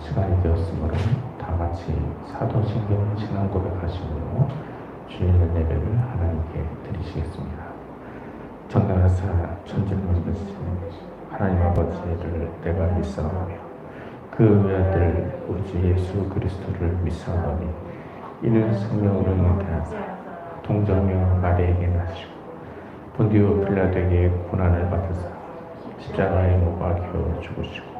시간이 되었으므로 다 같이 사도신경 신앙 고백하시므로 주일 예배를 하나님께 드리시겠습니다. 전능하사 천지만물신 하나님 아버지를 내가 믿사오며 그 외아들 우리 주 예수 그리스도를 믿사오니 이는 성령으로 잉태하사 동정녀 마리아에게 나시고 본디오 빌라도에게 고난을 받으사 십자가에 못 박혀 죽으시고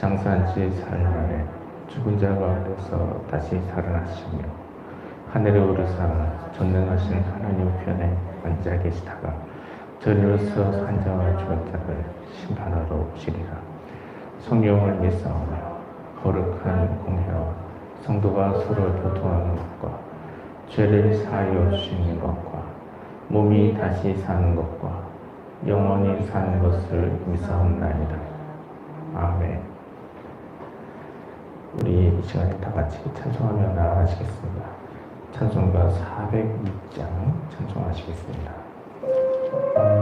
장사한 지 사흘 만에 죽은 자 가운데서 다시 살아나시며 하늘에 오르사 전능하신 하나님 우편에 앉아 계시다가 저리로서 산 자와 죽은 자를 심판하러 오시리라. 성령을 믿사오며 거룩한 공회와 성도가 서로 교통하는 것과 죄를 사하여 주시는 것과 몸이 다시 사는 것과 영원히 사는 것을 믿사옵나이다. 아멘. 우리 이 시간에 다 같이 찬송하며 나아가시겠습니다. 찬송가 406장 찬송하시겠습니다. 찬송가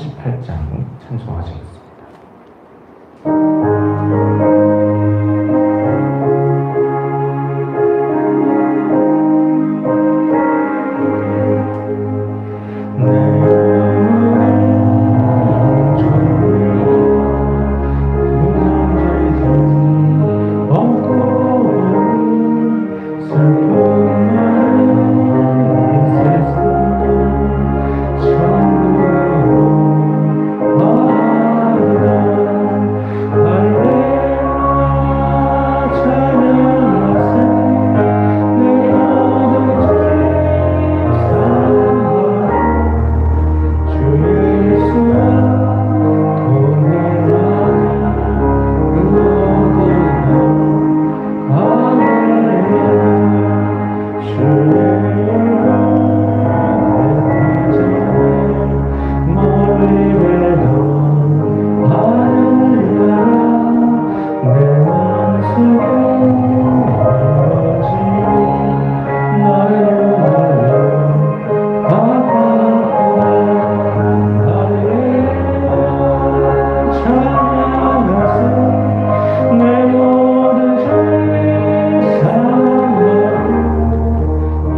438장 찬송하시겠습니다. 슬픈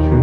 주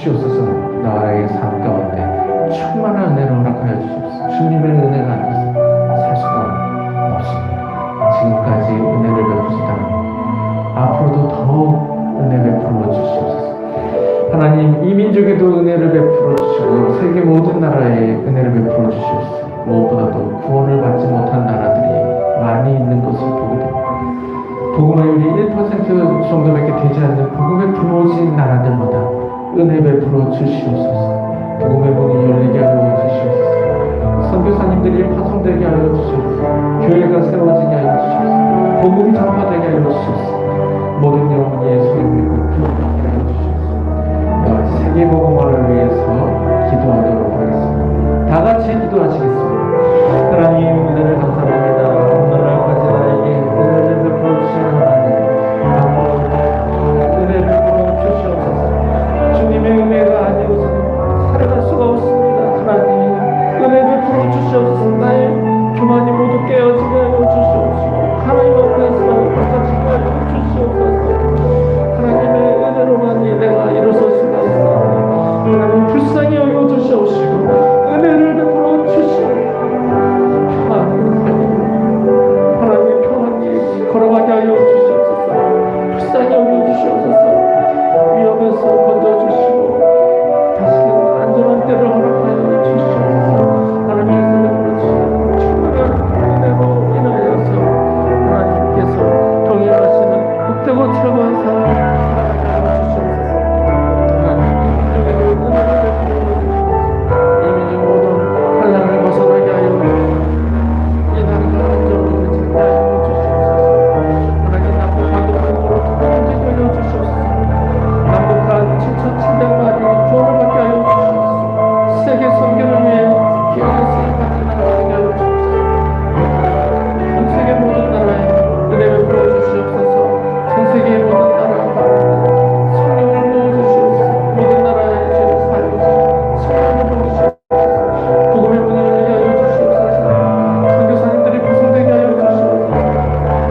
주시옵소서. 나의 삶 가운데 충만한 은혜를 허락하여 주시옵소서. 주님의 은혜가 아니어서 살 수가 없습니다. 지금까지 은혜를 베푸시다면 앞으로도 더욱 은혜 베풀어 주시옵소서. 하나님, 이 민족에도 은혜를 베풀어 주시고 세계 모든 나라에 은혜를 베풀어 주시옵소서. 무엇보다도 구원을 받지 못한 나라들이 많이 있는 것을 보게 됩니다. 복음화율이 1% 정도밖에 되지 않는 복음에 부러진 나라들마다 은혜 베풀어 주시옵소서. 복음의 문이 열리게 하여 주시옵소서. 선교사님들이 파송되게 하여 주시옵소서. 교회가 세워지게 하여 주시옵소서. 복음이 전파되게 하여 주시옵소서. 모든 영혼이 예수를 믿고 구원받게 하여 주시옵소서. 나같이 세계 복음화를 위해서 기도하도록 하겠습니다. 다 같이 기도하시겠습니다. 하나님, 은혜를 감사합니다. 오늘날까지 나에게 은혜를 베풀어 주시는 하나님, 은혜를 베풀어 주시옵소서. 주님의 은혜가 아니어서는 살아갈 수가 없습니다. 하나님, 은혜 베풀어 주시옵소서. 나의 교만이 모두 깨어지게 하여 주시옵소서. 하나님 앞에서 바꿔지게 하여 주시옵소서. 하나님의 은혜로만이 내가 일어설 수가 있사오니 하나님, 불쌍히 여겨 주시옵시고 은혜를 베풀어 주시옵소서. 하나님의 평안이 걸어가게 하여 주시옵소서. 불쌍히 여겨 주시옵소서. 위험에서 건져주시고 다시금 안전한 때를 허락하여 주시옵소서. 하나님께서 베풀어 주시는 충만한 은혜로 인하여서 하나님께서 동행하시는 복되고 즐거운 삶을 살아가게 하여 주시옵소서. 하나님, 은혜를 베풀어 주시옵소서. 이민의 모든 환난을 벗어나게 하여 주시옵소서. 이 나라가 안전을 찾게 하여 주시옵소서. 하나님, 남북한도 공으로 통행되게 하여 주시옵소서. 남북한 7,700만이 구원을 받게 하여 주시옵소서. 세계 선교를 위해 기억의 쓰임받는 나라가 되게 하여 주시옵소서. 전 세계 모든 나라에 은혜 베풀어 주시옵소서. 전 세계 모든 나라 가운데 성령을 부어주시옵소서. 모든 나라에 죄를 사하여 주시옵소서. 성령을 부어주시옵소서. 복음의 문을 열게 하여 주시옵소서. 선교사님들이 구성되게 하여 주시옵소서.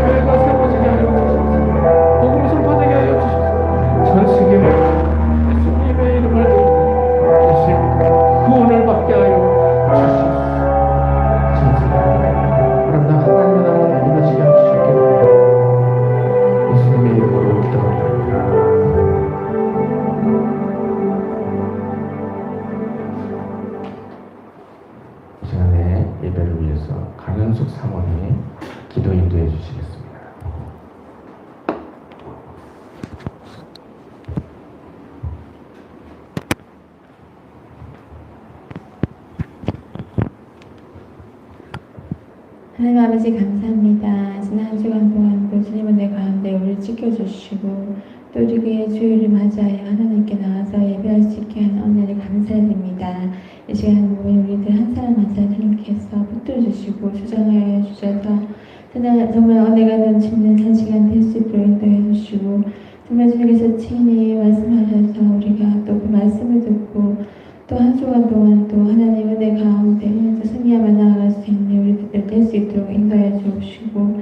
교회가 세워지게 하여 주시옵소서. 복음 선포되게 하여 주시옵소서. 전 세계 예수님의 이름을 예수님 구원을 받게 하여 주시옵소서. 전 세계 아름다운 하나님의 나라를 이루어지게 하여 주시옵소서. 예수님의 이름으로 기도합니다. 이 시간에 예배를 위해서 강현숙 사모님이 기도 인도해 주시겠습니다. 하나님 아버지, 감사합니다. 지난 한 주간 동안도 주님은 내 가운데 우리를 지켜주시고 또 우리에게 주일을 맞이하여 하나님께 나와서 예배할 수 있게 하는 은혜를 감사드립니다. 이 시간 모인 우리들 한 사람 한 사람 주님께서 붙들어주시고 주장하여 주셔서 정말 은혜가 넘치는 한 시간 될 수 있도록 인도해 주시고 정말 주님께서 친히 말씀하셔서 우리가 또 그 말씀을 듣고 또 한 주간 동안 또 하나님 은혜 가운데 승리하며 나아갈 수 있는 우리들 될 수 있도록 인도해 주시고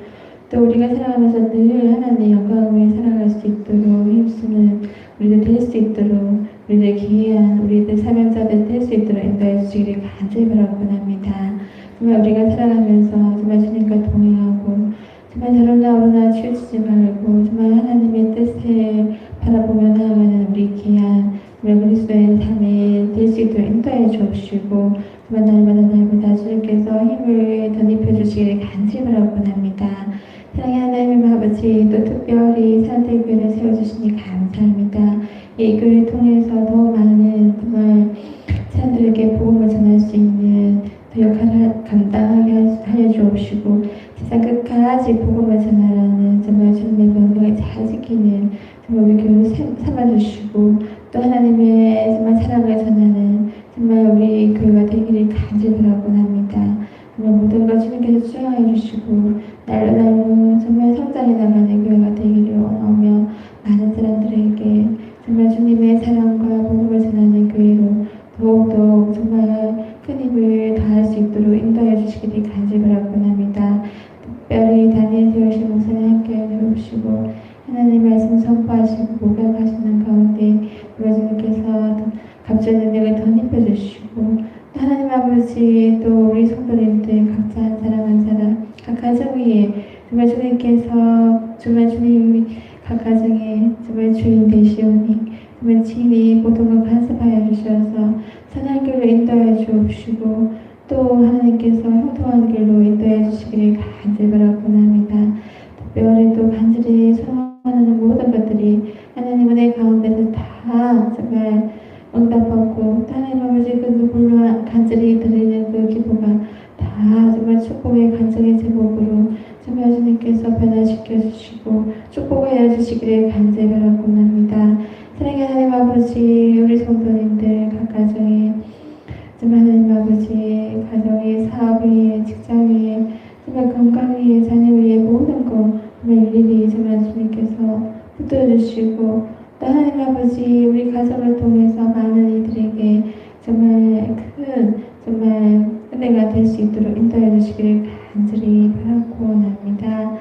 또 우리가 살아가면서 늘 하나님의 영광을 위해 살아갈 수 있도록 힘쓰는 우리들 될 수 있도록 우리들 귀한 우리들 사명자들 될 수 있도록 인도해 주시기를 간절히 바라곤합니다. 정말 우리가 살아가면서 정말 주님과 동행하고 정말 저러나 오르나 치우치지 말고 정말 하나님의 뜻을 바라보며 나아가는 우리 귀한 정말 그리스도의 삶이 될 수 있도록 인도해 주시고 정말 날마다 주님께서 힘을 덧입혀 주시기를 간절히 바라곤합니다. 사랑의 하나님 아버지, 또 특별히 사랑대교회를 세워주시니 감사합니다. 이 교회를 통해서 더 많은 정말 사람들에게 복음을 전할 수 있는 그 역할을 감당하게 하여 주옵시고 세상 끝까지 복음을 전하라는 정말 주님의 명령을 잘 지키는 정말 우리 교회를 삼아주시고 또 하나님의 정말 사랑을 전하는 정말 우리 교회가 되기를 간절히 바라곤합니다. 정말 모든 것 주님께서 수행하여 주시고 날로 정말 성장해 나가는 교회가 되기를 원하며 많은 사람들에게 정말 주님의 사랑과 복음을 전하는 교회로 더욱더 정말 큰 힘을 다할 수 있도록 인도해 주시기를 간절히 바라곤합니다. 특별히 다니엘 세우신 목사님 함께 해주시고 하나님 말씀 선포하시고 목양하시는 가운데 우리 주님께서 성도님들 각자 한 사람 한 사람 각 가정 위에 정말 주님께서 정말 주님이 각 가정에 정말 주인 되시오니 정말 친히 모든 걸 간섭하여 주셔서 선한 길로 인도하여 주옵시고 또 하나님께서 형통한 길로 인도해 주시기를 간절히 바라옵나이다. 특별히 또 간절히 소원하는 모든 것들이 하나님 은혜 가운데서 다 정말 응답받고 하나님 아버지 그 누굴로 간절히 드리는 그 기도가 다 정말 축복의 간절의 제목으로 정말 주님께서 변화시켜 주시고 축복하여 주시기를 간절히 바라옵나이다. 사랑의 하나님 아버지 우리 성도님들 각 가정에 정말 하나님 아버지 가정의 사업 위에 직장 위에 정말 건강 위에 자녀 위에 모든 거 정말 일일이 정말 주님께서 붙들어주시고 또 하나님 아버지 우리 가정을 통해서 많은 이들에게 정말 큰 정말 은혜가 될 수 있도록 인도해 주시기를 간절히 바라고 원합니다.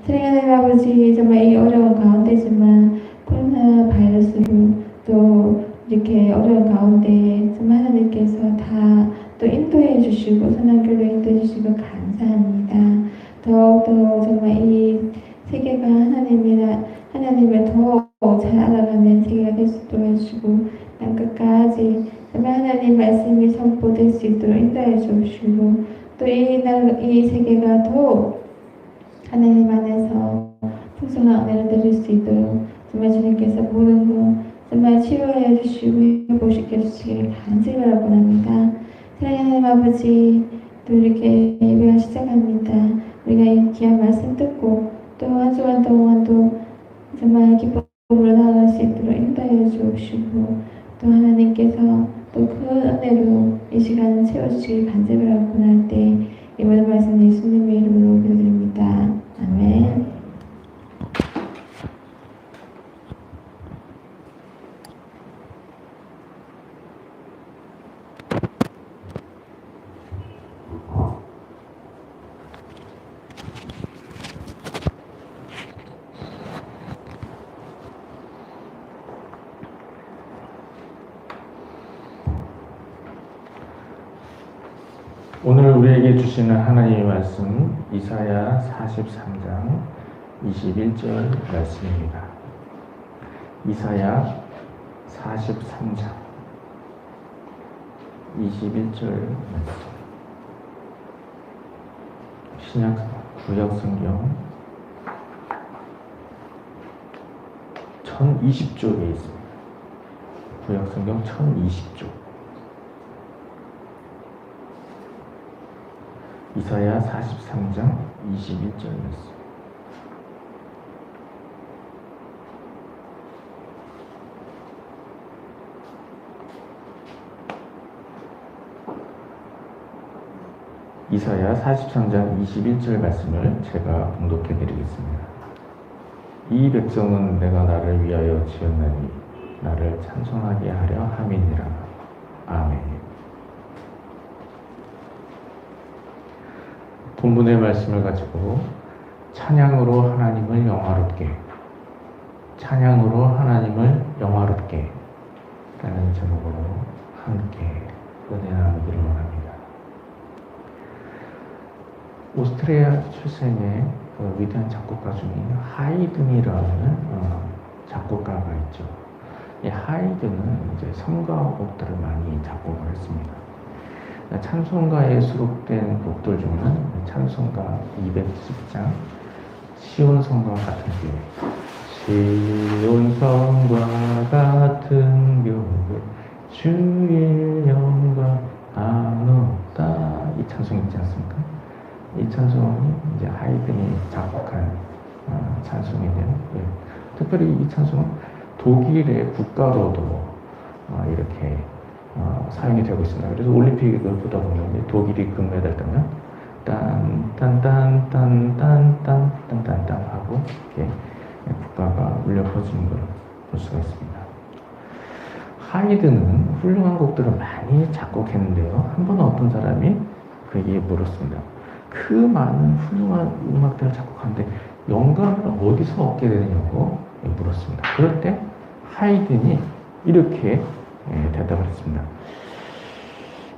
사랑하는 하나님 아버지 정말 이 어려운 가운데지만 코로나 바이러스로 또 이렇게 어려운 가운데 정말 하나님께서 다 또 인도해 주시고 선한 길로 인도해 주시고 감사합니다. 더욱더 정말 이 세계가 하나님을 더 잘 알아가는 세계가 될 수 있도록 해주시고 땅 끝까지 정말 하나님 말씀이 선포될 수 있도록 인도해 주시고 또 이 세계가 더욱 하나님 안에서 풍성한 은혜를 드릴 수 있도록 정말 주님께서 모든 것 정말 치유하여 주시고 회복시켜 주시기를 간절히 바라고 합니다. 사랑하는 하나님 아버지 또 이렇게 예배가 시작합니다. 우리가 이 귀한 말씀 듣고 또 한 주간 동안도 정말 기쁨으로 나아갈 수 있도록 인도하여 주옵시고 또 하나님께서 또 그 은혜로 이 시간을 채워주시길 간절히 바라고 할 때 이 모든 말씀 예수님의 이름으로 기도드립니다. 아멘. 오늘 우리에게 주시는 하나님의 말씀 이사야 43장 21절 말씀입니다. 이사야 43장 21절 말씀. 신약 구약 성경 1020쪽에 있습니다. 구약 성경 1020쪽. 이사야 43장 21절 말씀. 이사야 43장 21절 말씀을 제가 봉독해 드리겠습니다. 이 백성은 내가 나를 위하여 지었나니 나를 찬송하게 하려 함이니라. 아멘. 본문의 말씀을 가지고 찬양으로 하나님을 영화롭게 라는 제목으로 함께 은혜 나누기를 원합니다. 오스트리아 출생의 위대한 작곡가 중에 하이든이라는 작곡가가 있죠. 이 하이든은 이제 성가곡들을 많이 작곡을 했습니다. 찬송가에 수록된 곡들 중에는 찬송가 210장 시온성과 같은 교회, 시온성과 같은 교회 주의 영광 한없다, 이 찬송 있지 않습니까? 이 찬송이 이제 하이든이 작곡한 찬송인데요. 예. 특별히 이 찬송은 독일의 국가로도 이렇게 사용이 되고 있습니다. 그래서 올림픽을 보다 보면 독일이 금메달 따면 딴딴딴딴딴딴딴딴 하고 이렇게 국가가 울려 퍼지는 걸 볼 수가 있습니다. 하이든은 훌륭한 곡들을 많이 작곡했는데요. 한 번은 어떤 사람이 그에게 물었습니다. 그 많은 훌륭한 음악들을 작곡하는데 영감을 어디서 얻게 되느냐고 물었습니다. 그럴 때 하이든이 이렇게 대답을 했습니다.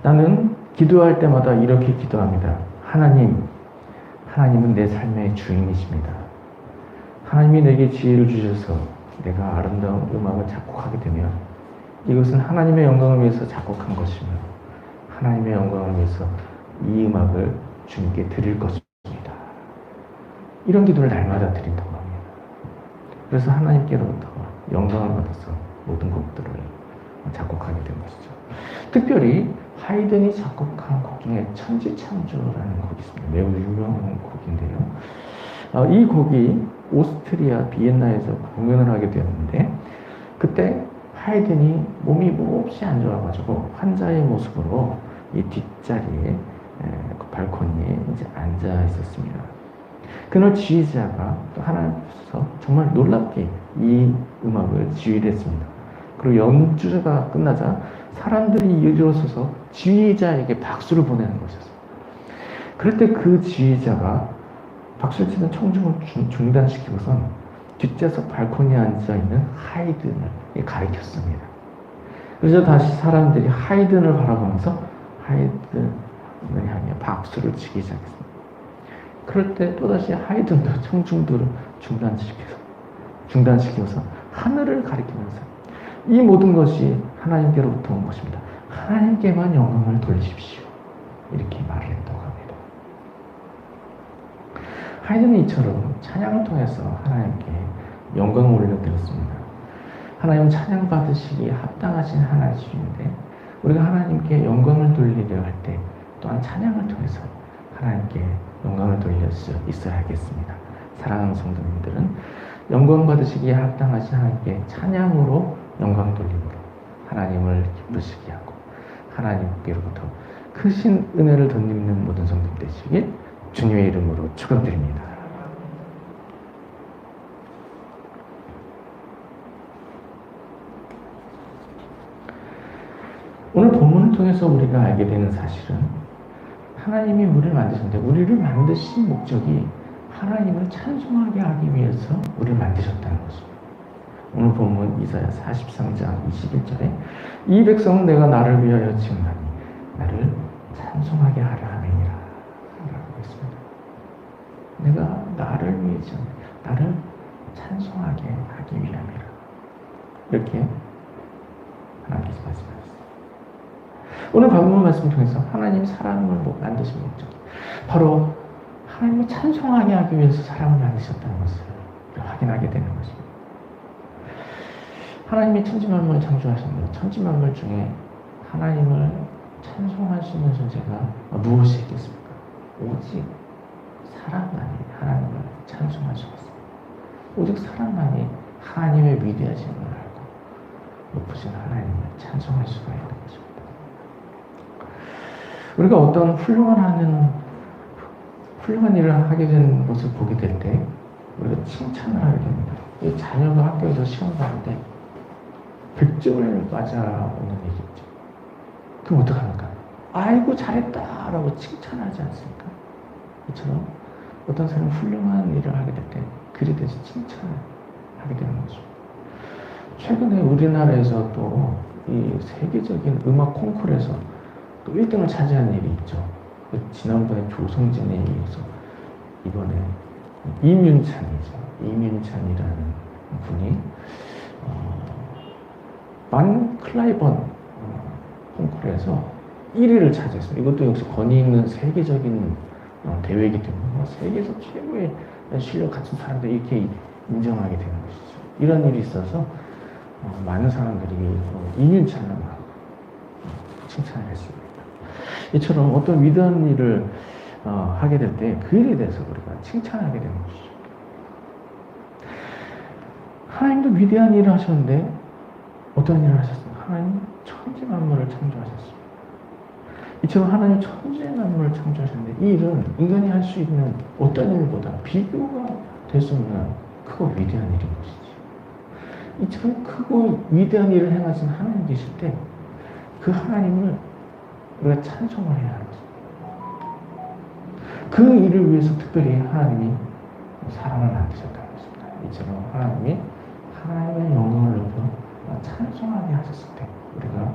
나는 기도할 때마다 이렇게 기도합니다. 하나님은 내 삶의 주인이십니다. 하나님이 내게 지혜를 주셔서 내가 아름다운 음악을 작곡하게 되면 이것은 하나님의 영광을 위해서 작곡한 것이며 하나님의 영광을 위해서 이 음악을 주님께 드릴 것입니다. 이런 기도를 날마다 드린다고 합니다. 그래서 하나님께로부터 영광을 받아서 모든 곡들을 작곡하게 된 것이죠. 특별히 하이든이 작곡한 곡 중에 천지창조라는 곡이 있습니다. 매우 유명한 곡인데요. 이 곡이 오스트리아 비엔나에서 공연을 하게 되었는데 그때 하이든이 몸이 몹시 안 좋아가지고 환자의 모습으로 이 뒷자리에 그 발코니에 이제 앉아 있었습니다. 그날 지휘자가 또 하나님께서 정말 놀랍게 이 음악을 지휘를 했습니다. 그리고 연주가 끝나자 사람들이 일어서서 지휘자에게 박수를 보내는 것이었어요. 그럴 때 그 지휘자가 박수를 치는 청중을 중단시키고선 뒷좌석 발코니에 앉아있는 하이든을 가리켰습니다. 그래서 다시 사람들이 하이든을 바라보면서 하이든을 향해 박수를 치기 시작했습니다. 그럴 때 또다시 하이든도 청중들을 중단시켜서 하늘을 가리키면서 이 모든 것이 하나님께로부터 온 것입니다. 하나님께만 영광을 돌리십시오. 이렇게 말을 했다고 합니다. 하이든은 이처럼 찬양을 통해서 하나님께 영광을 올려드렸습니다. 하나님은 찬양 받으시기에 합당하신 하나님이신데 우리가 하나님께 영광을 돌리려 할 때 또한 찬양을 통해서 하나님께 영광을 돌릴 수 있어야겠습니다. 사랑하는 성도님들은 영광 받으시기에 합당하신 하나님께 찬양으로 영광 돌림으로 하나님을 기쁘시게 하고 하나님께로부터 크신 은혜를 덧입는 모든 성도님 되시길 주님의 이름으로 축원드립니다. 오늘 본문을 통해서 우리가 알게 되는 사실은 하나님이 우리를 만드셨는데 우리를 만드신 목적이 하나님을 찬송하게 하기 위해서 우리를 만드셨다는 것입니다. 오늘 본문 이사야 43장 21절에 이 백성은 내가 나를 위하여 지었나니 나를 찬송하게 하라 하느니라 라고 했습니다. 내가 나를 위해 지었나니 나를 찬송하게 하기 위함이라 이렇게 하나님께서 말씀하셨습니다. 오늘 본문 말씀을 통해서 하나님 사람을 만드신 목적 바로 하나님을 찬송하게 하기 위해서 사람을 만드셨다는 것을 확인하게 되는 것입니다. 하나님이 천지만물을 창조하셨는데 천지만물 중에 하나님을 찬송할 수 있는 존재가 무엇이 있겠습니까? 오직 사람만이 하나님을 찬송할 수 있습니다. 오직 사람만이 하나님의 위대하심을 알고 높으신 하나님을 찬송할 수가 있는 것입니다. 우리가 어떤 훌륭한 일을 하게 된 모습을 보게 될 때 우리가 칭찬을 하게 됩니다. 이 자녀가 학교에서 시험 가는데 100점을 맞아오는 일이 있죠. 그럼 어떡합니까? 아이고 잘했다 라고 칭찬하지 않습니까? 이처럼 어떤 사람이 훌륭한 일을 하게 될 때 그에 대해서 칭찬을 하게 되는 거죠. 최근에 우리나라에서 또 이 세계적인 음악 콩쿠르에서 또 1등을 차지한 일이 있죠. 지난번에 조성진에 이어서 이번에 이민찬이라는 분이 만 클라이번 콩쿠르에서 1위를 차지했습니다. 이것도 역시 권위 있는 세계적인 대회이기 때문에 세계에서 최고의 실력 갖춘 사람들이 이렇게 인정하게 되는 것이죠. 이런 일이 있어서 많은 사람들이 이민찬을 칭찬을 했습니다. 이처럼 어떤 위대한 일을 하게 될 때 그 일에 대해서 우리가 칭찬하게 되는 것이죠. 하나님도 위대한 일을 하셨는데 어떤 일을 하셨습니까? 하나님 천지 만물을 창조하셨습니다. 이처럼 하나님 천지 만물을 창조하셨는데 이 일은 인간이 할 수 있는 어떤 일보다 비교가 될 수 없는 크고 위대한 일인 것이지. 이처럼 크고 위대한 일을 행하신 하나님 계실 때 그 하나님을 우리가 찬송을 해야 하는 것입니다. 그 일을 위해서 특별히 하나님이 사람을 만드셨다는 것입니다. 이처럼 하나님이 하나님의 영광을 높여 찬송하게 하셨을 때 우리가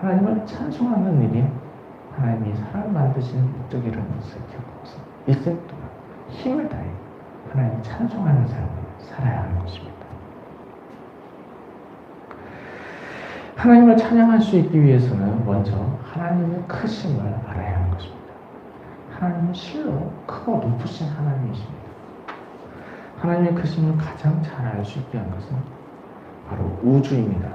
하나님을 찬송하는 일이 하나님이 사람을 만드시는 목적이라는 것을 기억하고서 일생 동안 힘을 다해 하나님을 찬송하는 삶을 살아야 하는 것입니다. 하나님을 찬양할 수 있기 위해서는 먼저 하나님의 크심을 알아야 하는 것입니다. 하나님은 실로 크고 높으신 하나님이십니다. 하나님의 크심을 가장 잘 알 수 있게 한 것은 바로 우주입니다.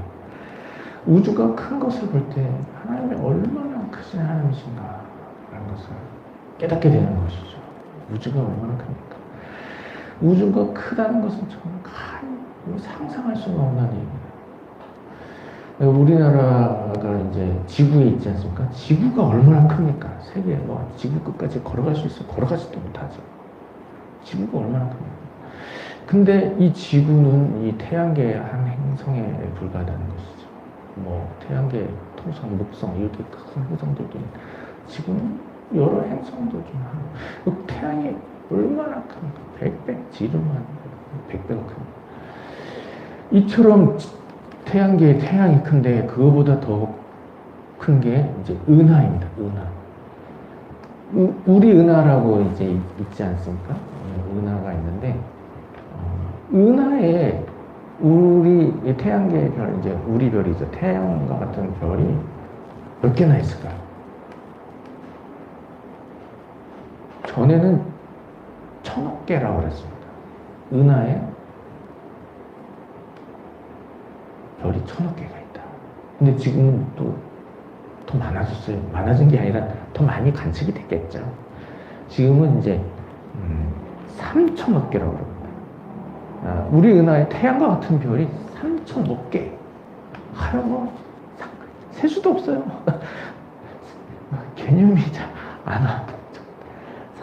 우주가 큰 것을 볼 때 하나님이 얼마나 크신 하나님이신가 라는 것을 깨닫게 되는 것이죠. 우주가 얼마나 큽니까? 우주가 크다는 것은 정말 상상할 수가 없는 얘기입니다. 우리나라가 이제 지구에 있지 않습니까? 지구가 얼마나 큽니까? 세계 지구 끝까지 걸어갈 수 있어요? 걸어가지도 못하죠. 지구가 얼마나 큽니까? 근데 이 지구는 이 태양계의 한 행성에 불과하다는 것이죠. 태양계, 토성, 목성 이렇게 큰 행성들도 지구는 여러 행성들 중 하나. 태양이 얼마나 큽니까? 100배, 지름한 100배가 큽니다. 이처럼 태양계의 태양이 큰데 그거보다 더 큰 게 이제 은하입니다. 은하. 우리 은하라고 이제 있지 않습니까? 은하가 있는데 은하에 우리 태양계의 별, 이제 우리 별이죠. 태양과 같은 별이 몇 개나 있을까요? 전에는 1000억 개라고 그랬습니다. 은하에 별이 1000억 개가 있다. 근데 지금은 또 더 많아졌어요. 많아진 게 아니라 더 많이 관측이 됐겠죠. 지금은 이제 3000억 개라고 그럽니다. 우리 은하에 태양과 같은 별이 3000억 개. 셀 수도 없어요. 개념이 잘 안 와.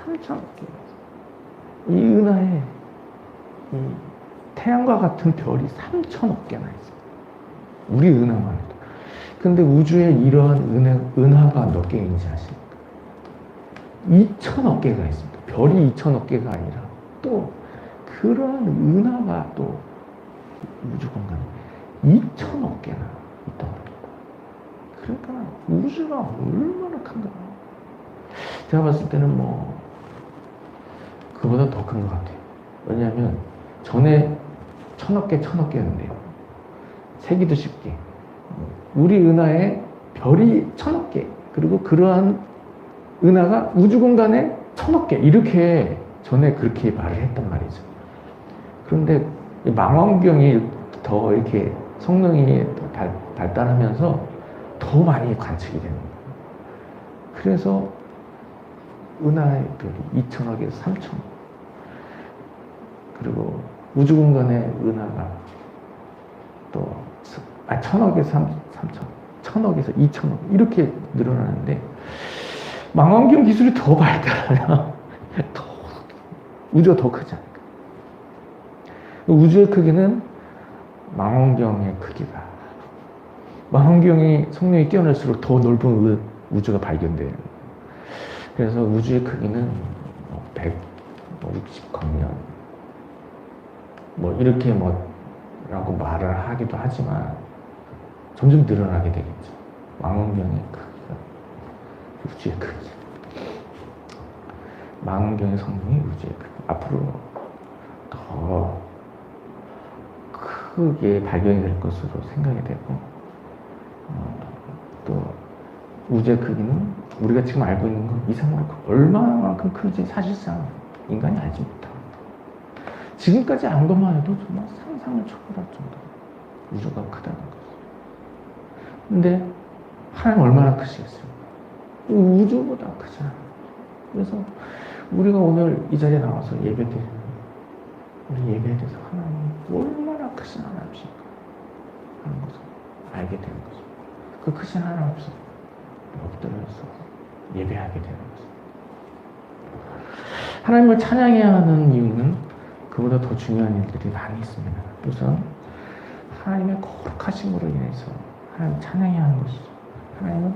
3000억 개. 이 은하에 이 태양과 같은 별이 3000억 개나 있어요. 우리 은하만 해도. 근데 우주에 이러한 은하가 몇 개인지 아십니까? 2000억 개가 있습니다. 별이 2000억 개가 아니라 또 그러한 은하가 또 우주 공간에 2000억 개나 있다고 합니다. 그러니까 우주가 얼마나 큰가. 제가 봤을 때는 그보다 더 큰 것 같아요. 왜냐하면 전에 1000억 개였는데요. 세기도 쉽게. 우리 은하에 별이 1000억 개, 그리고 그러한 은하가 우주 공간에 1000억 개, 이렇게 전에 그렇게 말을 했단 말이죠. 그런데 망원경이 더 이렇게 성능이 발달하면서 더 많이 관측이 되는 거예요. 그래서 은하의 별이 2000억에서 3000억, 그리고 우주 공간의 은하가 또 1000억에서 3000억, 1000억에서 2000억 이렇게 늘어나는데 망원경 기술이 더 발달하면 우주가 더 크지 않을까. 우주의 크기는 망원경의 크기가, 망원경이 성능이 뛰어날수록 더 넓은 우주가 발견돼요. 그래서 우주의 크기는 160광년 이렇게 라고 말을 하기도 하지만 점점 늘어나게 되겠죠. 망원경의 크기가 우주의 크기, 망원경의 성능이 우주의 크기, 앞으로 더 크게 발견이 될 것으로 생각이 되고, 또 우주의 크기는 우리가 지금 알고 있는 것 이상으로 얼마만큼 큰지 사실상 인간이 알지 못합니다. 지금까지 안 것만 해도 정말 상상을 초월할 정도로 우주가 크다는 거죠. 근데 하나님 얼마나 크시겠습니까? 우주보다 크잖아요. 그래서 우리가 오늘 이 자리에 나와서 예배드리는 우리 예배에 대해서 하나님 얼마나 크신 하나님이신가 하는 것을 알게 되는 거죠. 그 크신 하나님 앞에서 엎드려서 예배하게 되는 거죠. 하나님을 찬양해야 하는 이유는 그보다 더 중요한 일들이 많이 있습니다. 우선 하나님의 거룩하심으로 인해서 하나님 찬양해야 하는 것이죠. 하나님은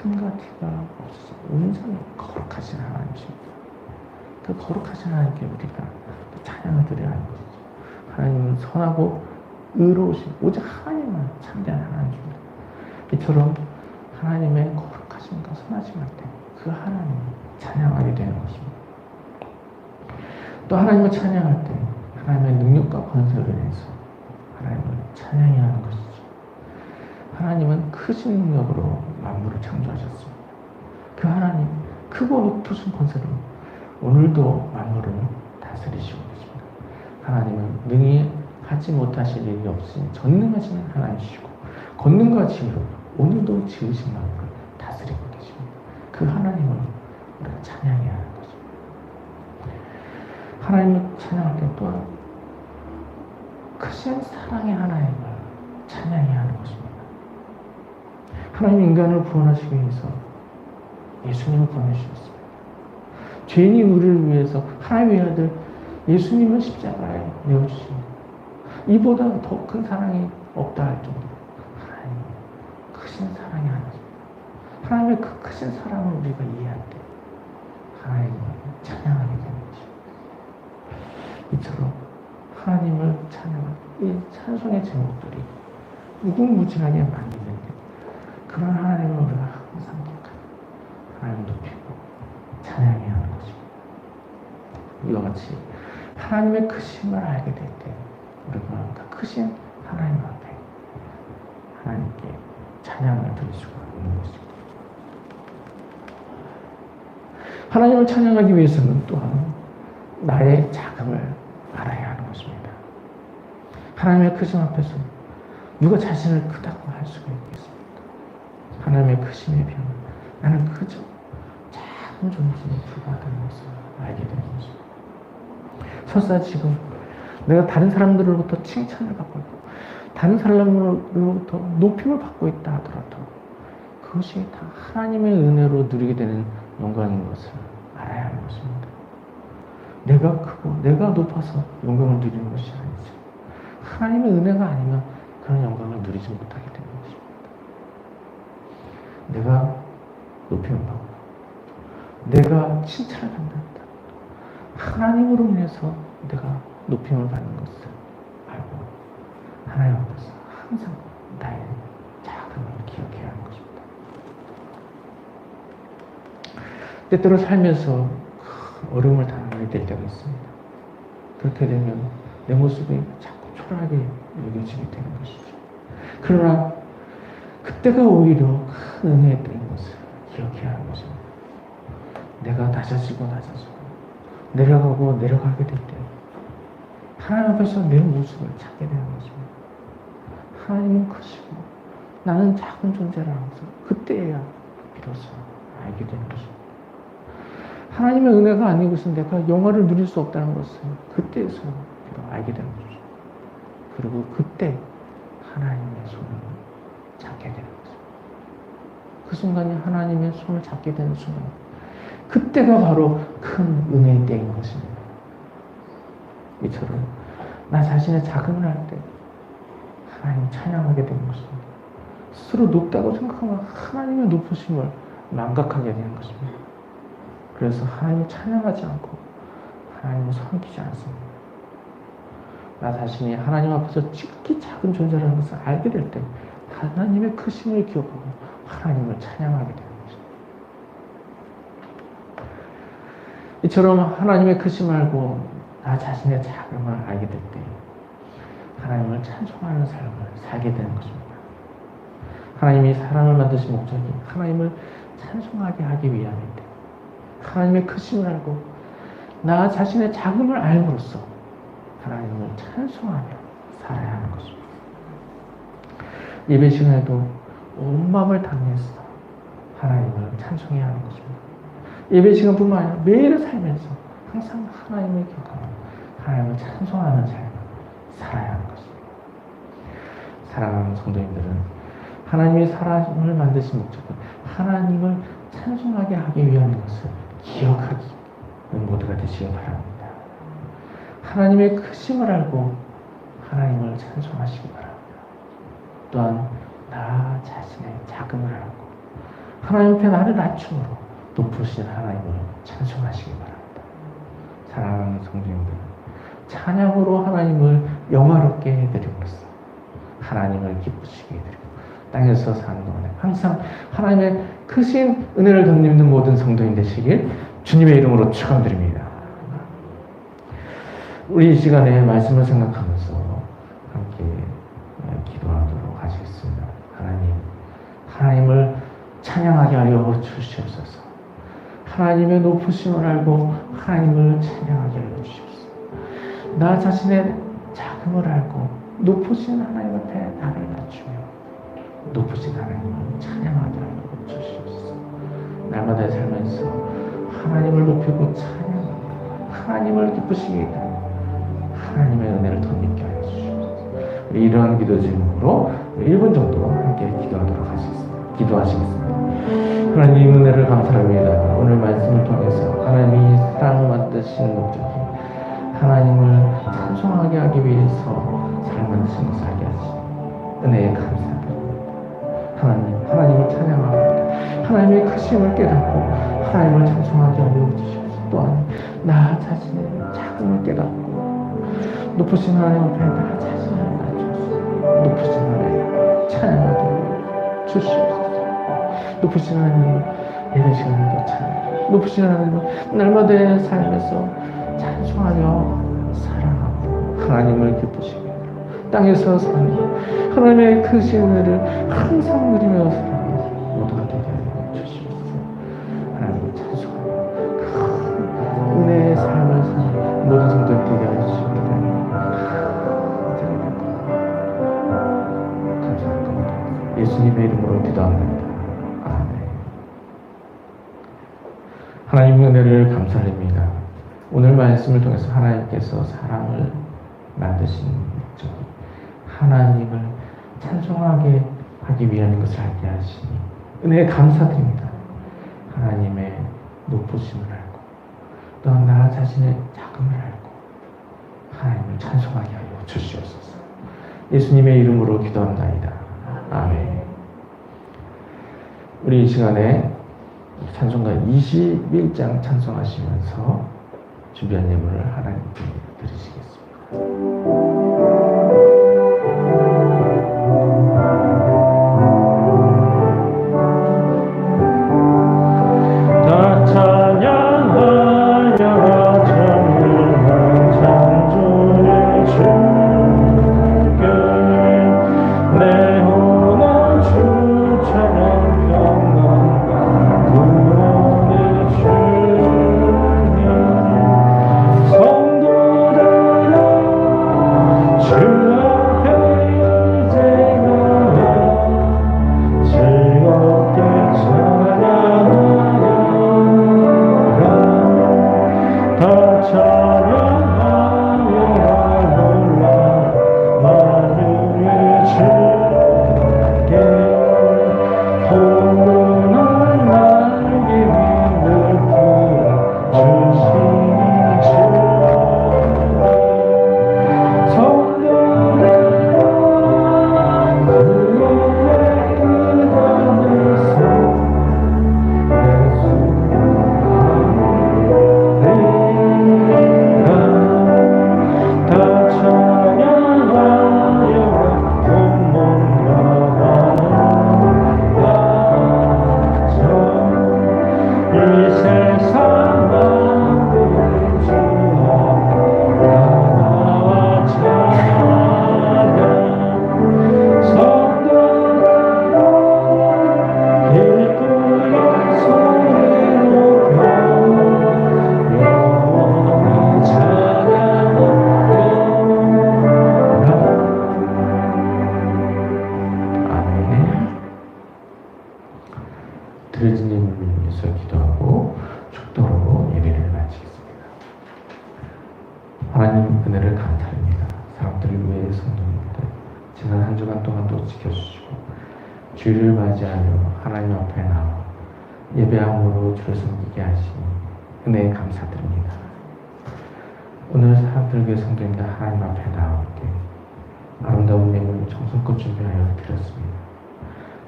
흠과 티가 없어서 온전히 거룩하신 하나님이십니다. 그 거룩하신 하나님께 우리가 찬양을 드려야 하는 것이죠. 하나님은 선하고 의로우신 오직 하나님만 참된 하나님입니다. 이처럼 하나님의 거룩하신 착하심과 선하심할 때 그 하나님을 찬양하게 되는 것입니다. 또 하나님을 찬양할 때 하나님의 능력과 권세를 인해서 하나님을 찬양해야 하는 것이죠. 하나님은 크신 능력으로 만물을 창조하셨습니다. 그 하나님 크고 높으신 권세로 오늘도 만물을 다스리시고 계십니다. 하나님은 능히 하지 못하실 일이 없으니 전능하신 하나님이시고 권능과 지혜로 오늘도 지으신 만물을 다스리고 계십니다. 그 하나님을 우리가 찬양해야 하는 것입니다. 하나님을 찬양할 때 또한 크신 사랑의 하나님을 찬양해야 하는 것입니다. 하나님 인간을 구원하시기 위해서 예수님을 보내주셨습니다. 죄인이 우리를 위해서 하나님의 아들 예수님을 십자가에 내어주십니다. 이보다 더 큰 사랑이 없다 할 정도로 하나님 크신 사랑이 하나입니다. 하나님의 그 크신 사랑을 우리가 이해할 때 하나님을 찬양하게 되는 것입니다. 이처럼 하나님을 찬양하는 이 찬송의 제목들이 무궁무진하게 많이 있는데 그런 하나님을 우리가 항상 하나님 높이고 찬양해야 하는 것입니다. 이와 같이 하나님의 크심을 알게 될 때 우리가 그 크신 하나님 앞에 하나님께 찬양을 드릴 수가 있는 것입니다. 하나님을 찬양하기 위해서는 또한 나의 작음을 알아야 하는 것입니다. 하나님의 크심 앞에서 누가 자신을 크다고 할 수가 있겠습니까? 하나님의 크심에 비하면 나는 그저 작은 존재에 불과하다는 것을 알게 되는 것입니다. 설사 지금 내가 다른 사람들로부터 칭찬을 받고 있고 다른 사람으로부터 높임을 받고 있다 하더라도 그것이 다 하나님의 은혜로 누리게 되는 영광인 것을 알아야 하는 것입니다. 내가 크고 내가 높아서 영광을 누리는 것이 아니지 하나님의 은혜가 아니면 그런 영광을 누리지 못하게 되는 것입니다. 내가 높임을 받고 내가 칭찬을 받는다. 하나님으로 인해서 내가 높임을 받는 것을 알고 하나님 앞에서 항상 나의 작음을 기억해야 하는 것입니다. 때때로 살면서 어려움을 당하게 될 때가 있습니다. 그렇게 되면 내 모습이 자꾸 초라하게 여겨지게 되는 것이죠. 그러나 그때가 오히려 큰 은혜의 때인 것을 기억해야 하는 것입니다. 내가 낮아지고 내려가고 내려가게 될 때 하나님 앞에서 내 모습을 찾게 되는 것입니다. 하나님은 크시고 나는 작은 존재라는 것을 그때야 비로소 알게 되는 것입니다. 하나님의 은혜가 아닌 것은 내가 영화를 누릴 수 없다는 것을 그때에서 비로 알게 되는 것입니다. 그리고 그때 하나님의 손을 잡게 되는 것입니다. 그 순간이 하나님의 손을 잡게 되는 순간 그때가 바로 큰 은혜의 때인 것입니다. 이처럼 나 자신의 작음을 할 때 하나님 찬양하게 되는 것입니다. 스스로 높다고 생각하면 하나님의 높으심을 망각하게 되는 것입니다. 그래서 하나님을 찬양하지 않고 하나님을 섬기지 않습니다. 나 자신이 하나님 앞에서 지극히 작은 존재라는 것을 알게 될 때 하나님의 크심을 기억하고 하나님을 찬양하게 되는 것입니다. 이처럼 하나님의 크심을 알고 나 자신의 작음을 알게 될 때 하나님을 찬송하는 삶을 살게 되는 것입니다. 하나님이 사람을 만드신 목적이 하나님을 찬송하게 하기 위함인데 하나님의 크심을 알고 나 자신의 작음을 알므로써 하나님을 찬송하며 살아야 하는 것입니다. 예배 시간에도 온 마음을 다해서 하나님을 찬송해야 하는 것입니다. 예배 시간뿐만 아니라 매일의 삶에서 항상 하나님을 기억하며 하나님을 찬송하는 삶을 살아야 하는 것입니다. 사랑하는 성도님들은 하나님이 사람을 만드신 목적은 하나님을 찬송하게 하기 위한 것을 기억하기 모두가 되시기 바랍니다. 하나님의 크심을 알고 하나님을 찬송하시기 바랍니다. 또한 나 자신의 작음을 알고 하나님 앞에 나를 낮춤으로 높으신 하나님을 찬송하시기 바랍니다. 사랑하는 성도님들, 찬양으로 하나님을 영화롭게 해드림으로써 하나님을 기쁘시게 해드리고 땅에서 사는 동안에 항상 하나님의 크신 은혜를 덧입는 모든 성도인 되시길 주님의 이름으로 축원드립니다. 우리 이 시간에 말씀을 생각하면서 함께 기도하도록 하시겠습니다. 하나님을 찬양하게 하여 주시옵소서. 하나님의 높으심을 알고 하나님을 찬양하게 하여 주시옵소서. 나 자신의 작음을 알고 높으신 하나님 앞에 나를 낮추며 높으신 하나님을 찬양하게 하여 주시옵소서. 날마다의 삶에서 하나님을 높이고 찬양하고 하나님을 기쁘시게 하여 하나님의 은혜를 덧입게 하여 주시옵소서. 우리 이러한 기도 제목으로 1분 정도 함께 기도하시겠습니다. 하나님 은혜를 감사합니다. 오늘 말씀을 통해서 하나님이 사랑을 만드시는 목적이 하나님을 찬송하게 하기 위해서 사랑 만드신 것을 알게 하시니 은혜에 감사드립니다. 하나님을 찬양합니다. 하나님의 크심을 깨닫고 하나님을 찬송하게 하여 주시옵소서. 또한 나 자신의 작음을 깨닫고 높으신 하나님 앞에 나 자신을 낮추시고 높으신 하나님 찬양하게 하여 주시옵소서. 높으신 하나님 예배 시간에도 찬양, 높으신 하나님 날마다의 삶에서 찬송하며 사랑하고 하나님을 기쁘시게 하고 땅에서 사는 하나님의 크신 은혜를 항상 누리며 살아가는 모두가 되게 하여 주시옵소서. 하나님을 찬송하며 그 은혜의 삶을 사는 모든 성도들 되게 하여 주시옵소서. 감사합니다. 예수님의 이름으로 기도합니다. 하나님의 은혜를 감사드립니다. 오늘 말씀을 통해서 하나님께서 사랑을 만드신 목적이 하나님을 찬송하게 하기 위한 것을 알게 하시니 은혜에 감사드립니다. 하나님의 높으심을 알고 또 나 자신의 작음을 알고 하나님을 찬송하게 하여 주시옵소서. 예수님의 이름으로 기도합니다. 아멘. 우리 이 시간에 찬송가 21장 찬송하시면서 준비한 예물을 하나님께 드리시겠습니다. 드려진 위해서 기도하고 축도로 예배를 마치겠습니다. 하나님 은혜를 감사합니다. 사람들을 위해 성도님들 지난 한 주간 동안도 지켜주시고 주일을 맞이하여 하나님 앞에 나와 예배함으로 주를 섬기게 하시니 은혜에 감사드립니다. 오늘 사람들을 위해 성도님들 하나님 앞에 나올게 아름다운 예물 정성껏 준비하여 드렸습니다.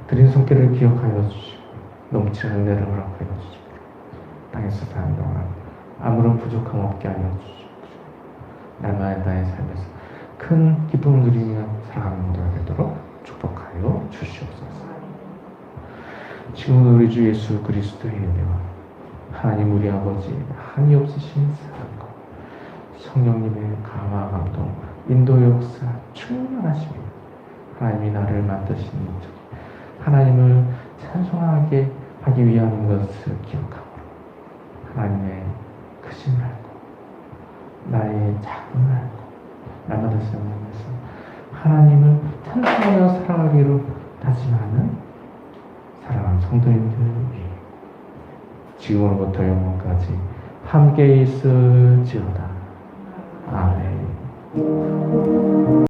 드린 손길을 기억하여 주시고 넘치는 은혜를 허락하여 주시고 땅에서 사는 동안 아무런 부족함 없게 하여 주시고 날마다 나의 삶에서 큰 기쁨을 누리며 살아가는 분들 되도록 축복하여 하여 주시옵소서. 지금 우리 주 예수 그리스도의 은혜와 하나님 우리 아버지 한이 없으신 사랑과 성령님의 강화 감동 인도 역사 충만하시며 하나님이 나를 만드신 목적 하나님을 찬송하게 하기 위한 것을 기억하고 하나님의 크심을 알고 나의 작음을 알고 날마다 생각하면서 하나님을 찬송하며 살아가기로 다짐하는 사랑하는 성도님들 위해 지금으로부터 영원까지 함께 있을지어다. 아멘.